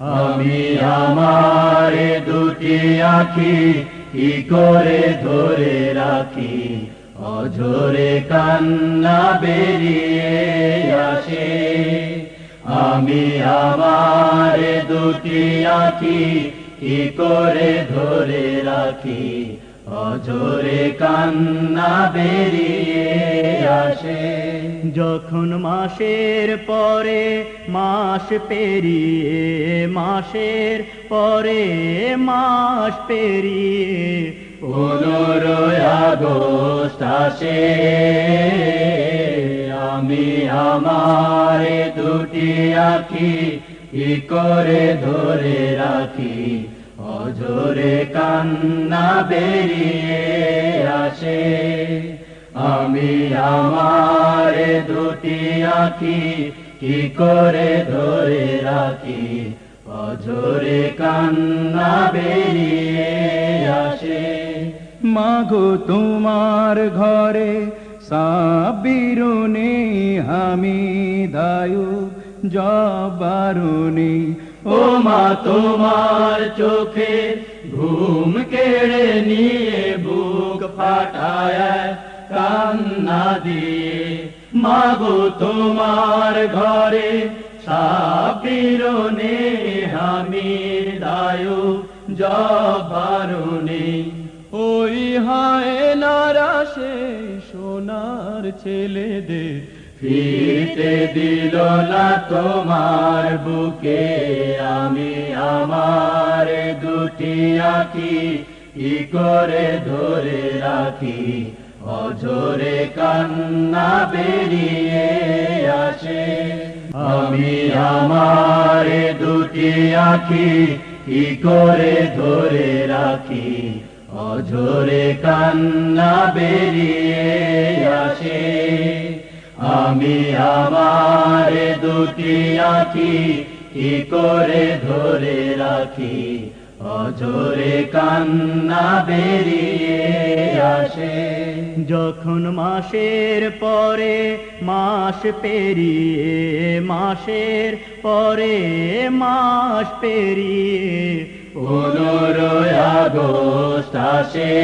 আমি আমার দুটি আঁখি কি করে ধরে রাখি, অঝরে কান্না বেরিয়ে আসে। আমি আমার দুটি আঁখি কি করে ধরে রাখি, অঝরে কান্না বেরিয়ে আসে। যখন মাসের পরে মাস পেরিয়ে, মাসের পরে মাস পেরিয়ে 15 আগস্ট আসে। আমি আমার দুটি আঁখি কি করে ধরে রাখি, অঝরে কান্না বেরিয়ে আসে। আমি আমার দুটি আঁখি কি করে ধরে রাখি, অঝরে কান্না বেরিয়ে আসে। মাগো তোমার ঘরে সাবিরুনি হামিদায়ু জবারুনি। ও মা তোমার চোখে ঘুম কেড়ে নিয়ে বুক ফাটায় কান্না দিয়ে। মাগো তোমার ঘরে সাবিরুনি হামিদায়ু জবারুনি। ওই হায় নারা সেই সোনার ছেলেদের ফিরতে দিল না তোমার বুকে। আমি আমার দুটি আঁখি কি করে ধরে রাখি, অঝরে কান্না বেরিয়ে আসে। আমি আমার দুটি আঁখি কি করে ধরে রাখি, অঝরে কান্না বেরিয়ে আসে। আমি আমার দুটি আঁখি কি করে ধরে রাখি, অঝরে কান্না বেরিয়ে আসে। যখন মাসের পরে মাস পেরিয়ে, মাসের পরে মাস পেরিয়ে 15 আগস্ট আসে।